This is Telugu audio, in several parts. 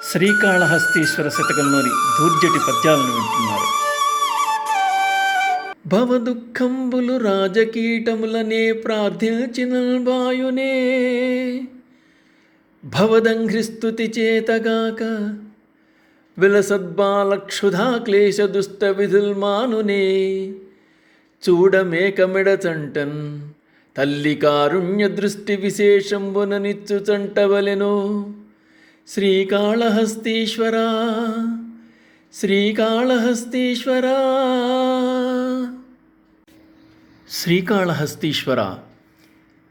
శ్రీకాళహస్తీశ్వర శతకంలోని దూర్జటి పద్యాలను వింటున్నారు. భవదుఃఖంబులు రాజకీటములనే ప్రార్థించిన బాయునే భవదంఘ్రిస్తుతి చేతగాక విలసద్బాలక్షుధా క్లేశ దుస్త విధుల్మానునే చూడమేకమిడచంటన్ తల్లి కారుణ్య దృష్టి విశేషంబున నిచ్చు చంటవలెనో శ్రీకాళహస్తీశ్వరా శ్రీకాళహస్తీశ్వరా. శ్రీకాళహస్తీశ్వర,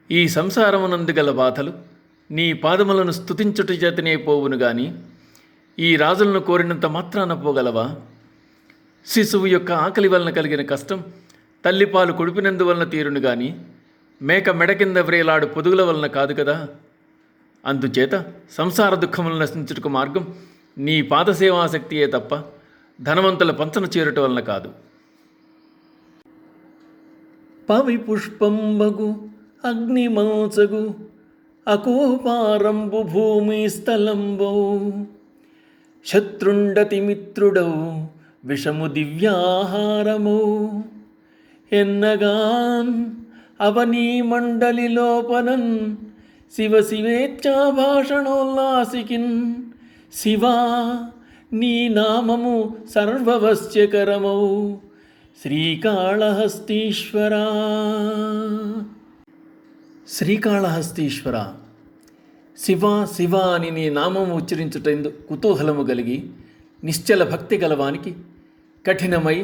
ఈ సంసారమునందు గల బాధలు నీ పాదములను స్తుతించుట చేతనే పోవును గాని ఈ రాజులను కోరినంత మాత్రాన పోగలవా? శిశువు యొక్క ఆకలి వలన కలిగిన కష్టం తల్లిపాలు కొడిపినందువలన తీరును గాని మేక మెడ కింద వ్రేలాడు పొదుగుల వలన కాదు కదా. అందుచేత సంసార దుఃఖములను నశించుటకు మార్గం నీ పాదసేవాశక్తియే తప్ప ధనవంతుల పంచను చేరుట వలన కాదు. పవి పుష్పంబగు అగ్నిమంసగు అకోపారంబు భూమి స్థలంబౌ శత్రుండతి మిత్రుడౌ విషము దివ్యాహారమౌ ఎన్నగాన్ అవనీ మండలి లోపనన్ శివ శివేచ్ఛాభాషణోల్లాసికిన్ శివా నీ నామము సర్వవశ్యకరమౌ శ్రీకాళహస్తీశ్వరా. శ్రీకాళహస్తీశ్వర, శివ శివ అని నీ నామము ఉచ్చరించుటందు కుతూహలము కలిగి నిశ్చల భక్తి గలవానికి కఠినమై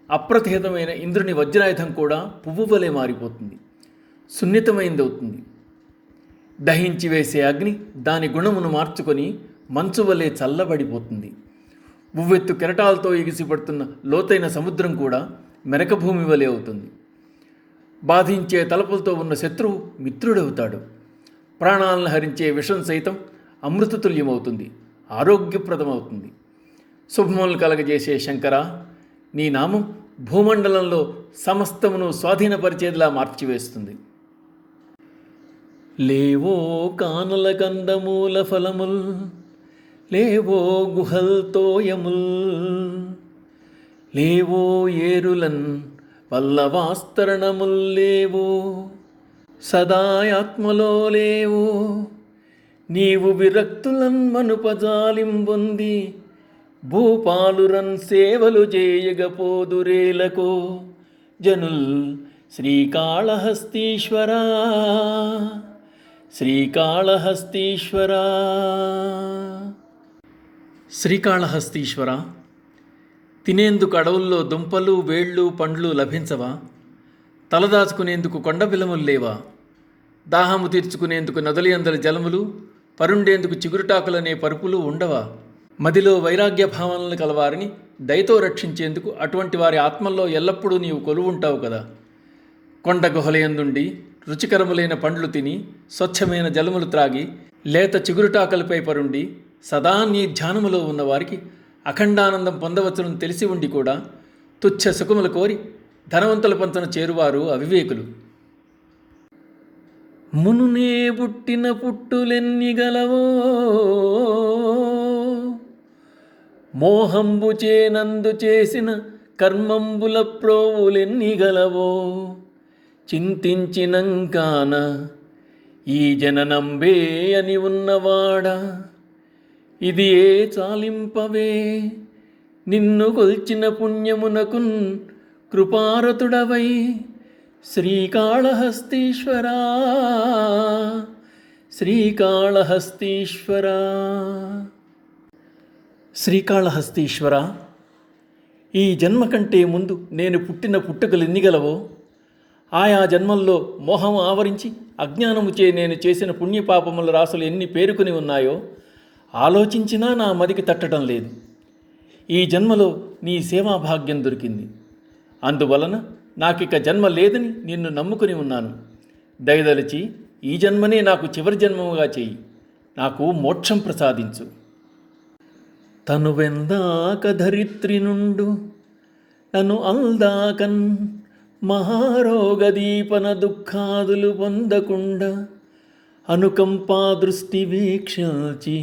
అప్రతిహితమైన ఇంద్రుని వజ్రాయుధం కూడా పువ్వు వలె మారిపోతుంది, సున్నితమైందవుతుంది. దహించి వేసే అగ్ని దాని గుణమును మార్చుకొని మంచు వలె చల్లబడిపోతుంది. ఉవ్వెత్తు కెరటాలతో ఎగిసిపడుతున్న లోతైన సముద్రం కూడా మెరకభూమి వలె అవుతుంది. బాధించే తలపులతో ఉన్న శత్రువు మిత్రుడవుతాడు. ప్రాణాలను హరించే విషం సైతం అమృతతుల్యమవుతుంది, ఆరోగ్యప్రదమవుతుంది. శుభములు కలగజేసే శంకర, నీ నామం భూమండలంలో సమస్తమును స్వాధీనపరిచేదిలా మార్చివేస్తుంది. లేవో కానుల కందమూల ఫలముల్ లేవో గుహల్తోయముల్ లేవో ఏరులన్ పల్లవాస్తరణముల్ లేవో సదాయాత్మలో లేవో నీవు విరక్తులన్ మనుపజాలింబొంది భూపాలురన్ సేవలు చేయగపోదురేలకో జనుల్ శ్రీకాళహస్తీశ్వరా శ్రీకాళహస్తీశ్వరా. శ్రీకాళహస్తీశ్వర, తినేందుకు అడవుల్లో దుంపలు వేళ్ళు పండ్లు లభించవా? తలదాచుకునేందుకు కొండ బిలములు లేవా? దాహము తీర్చుకునేందుకు నదులి అందరి జలములు, పరుండేందుకు చిగురుటాకులనే పరుపులు ఉండవా? మదిలో వైరాగ్య భావనలు కలవారిని దయతో రక్షించేందుకు అటువంటి వారి ఆత్మల్లో ఎల్లప్పుడూ నీవు కొలువుంటావు కదా. కొండ గుహలయందుండి రుచికరములైన పండ్లు తిని స్వచ్ఛమైన జలములు త్రాగి లేత చిగురుటాకలపై పరుండి సదా నీ ధ్యానములో ఉన్నవారికి అఖండానందం పొందవచ్చునని తెలిసి ఉండి కూడా తుచ్చ సుఖములు కోరి ధనవంతుల పంచన చేరువారు అవివేకులు. మునునే పుట్టిన పుట్టులెన్ని గలవో మోహంబు చేనందు చేసిన కర్మంబుల ప్రోవులెన్ని గలవో చింతించినంకాన ఈ జననంబే అని ఉన్నవాడా ఇది ఏ చాలింపవే నిన్ను కొల్చిన పుణ్యమునకున్ కృపారతుడవై శ్రీకాళహస్తీశ్వరా శ్రీకాళహస్తీశ్వరా. శ్రీకాళహస్తీశ్వర, ఈ జన్మ కంటే ముందు నేను పుట్టిన పుట్టుకలు ఎన్ని గలవో ఆయా జన్మల్లో మోహం ఆవరించి అజ్ఞానముచే నేను చేసిన పుణ్యపాపముల రాసులు ఎన్ని పేరుకుని ఉన్నాయో ఆలోచించినా నా మదికి తట్టడం లేదు. ఈ జన్మలో నీ సేవాభాగ్యం దొరికింది. అందువలన నాకిక జన్మ లేదని నిన్ను నమ్ముకుని ఉన్నాను. దయదలిచి ఈ జన్మనే నాకు చివరి జన్మముగా చేయి, నాకు మోక్షం ప్రసాదించు. తనువెందాక ధరిత్రి నుండు నన్ను అల్దాకన్ మహారోగదీపన దుఃఖాదులు పొందకుండా అనుకంపా దృష్టి వీక్షించి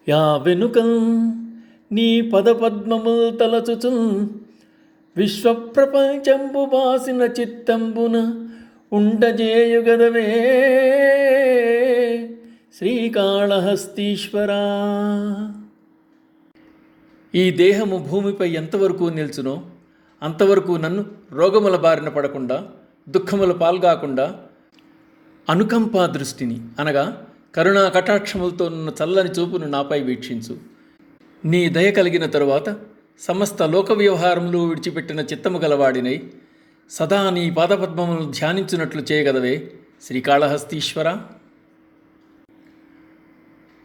యా వెనుకల్ నీ పదపద్మముల్ తలచుచున్ విశ్వప్రపంచంబు బాసిన చిత్తంబున ఉండజేయుగదవే శ్రీకాళహస్తీశ్వరా. ఈ దేహము భూమిపై ఎంతవరకు నిల్చునో అంతవరకు నన్ను రోగముల బారిన పడకుండా, దుఃఖముల పాల్గాకుండా అనుకంపా దృష్టిని అనగా కరుణా కటాక్షములతో ఉన్న చల్లని చూపును నాపై వీక్షించు. నీ దయ కలిగిన తరువాత సమస్త లోక వ్యవహారములు విడిచిపెట్టిన చిత్తము గలవాడినై సదా నీ పాదపద్మములను ధ్యానించున్నట్లు చేయగలవే శ్రీకాళహస్తీశ్వర.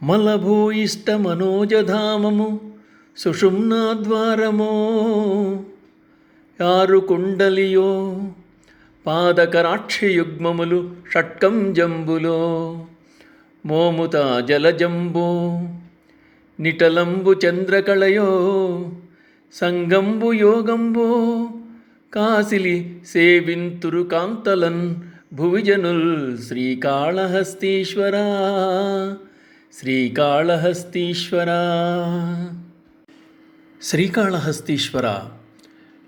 మలభూయిష్ట మనోజధామము సుషుమ్నాద్వారమో యారు కుండలియో పాదకరాక్షయుగ్మములు షట్కం జంబులో మోముత జలజంబో నిటలంబు చంద్రకళయో సంగంబు యోగంబో కాసిలి సేవింతురు కాంతలన్ భువిజనుల్ శ్రీకాళహస్తీశ్వరా శ్రీకాళహస్తీశ్వరా. శ్రీకాళహస్తీశ్వర,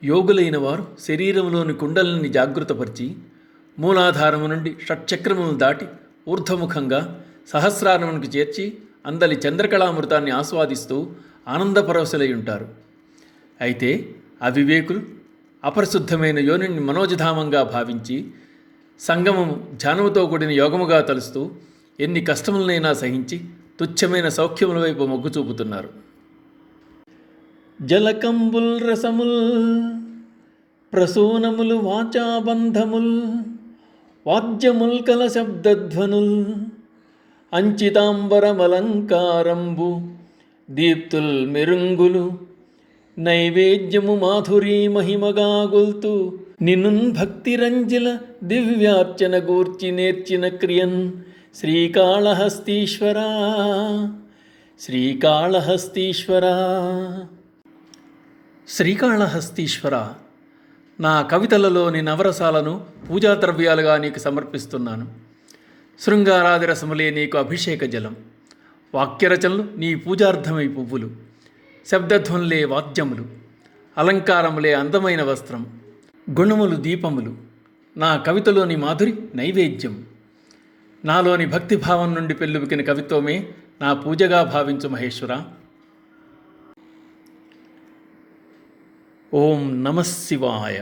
యోగులైన వారు శరీరంలోని కుండలని జాగృతపరిచి మూలాధారము నుండి షట్చక్రములను దాటి ఊర్ధ్వముఖంగా సహస్రారమునికి చేర్చి అందలి చంద్రకళామృతాన్ని ఆస్వాదిస్తూ ఆనందపరవశులై ఉంటారు. అయితే అవివేకులు అపరిశుద్ధమైన యోనిని మనోజధామంగా భావించి సంగమము ధ్యానముతో కూడిన యోగముగా తలుస్తూ ఎన్ని కష్టములనైనా సహించి తుచ్చమైన సౌఖ్యముల వైపు మొగ్గు చూపుతున్నారు. జలకంబుల్ రసముల్ ప్రసూనములు వాచాబంధముల్ వాద్యముల్ కల శబ్దధ్వనుల్ అంచితాంబరమలంకారంబు దీప్తుల్ మెరుంగులు నైవేద్యము మాధురీ మహిమగా గొల్తు నిన్నున్ భక్తిరంజిల దివ్యార్చన గూర్చి నేర్చిన క్రియన్ శ్రీకాళహస్తీశ్వరా శ్రీకాళహస్తీశ్వరా. శ్రీకాళహస్తీశ్వర, నా కవితలలోని నవరసాలను పూజాద్రవ్యాలుగా నీకు సమర్పిస్తున్నాను. శృంగారాది రసములే నీకు అభిషేక జలం, వాక్యరచనలు నీ పూజార్థమై పువ్వులు, శబ్దధ్వనులే వాద్యములు, అలంకారములే అందమైన వస్త్రం, గుణములు దీపములు. నా కవితలోని మాధురి నైవేద్యం. నాలోని భక్తిభావం నుండి పెళ్ళుబికిన కవిత్వమే నా పూజగా భావించు మహేశ్వర. ఓం నమః శివాయ.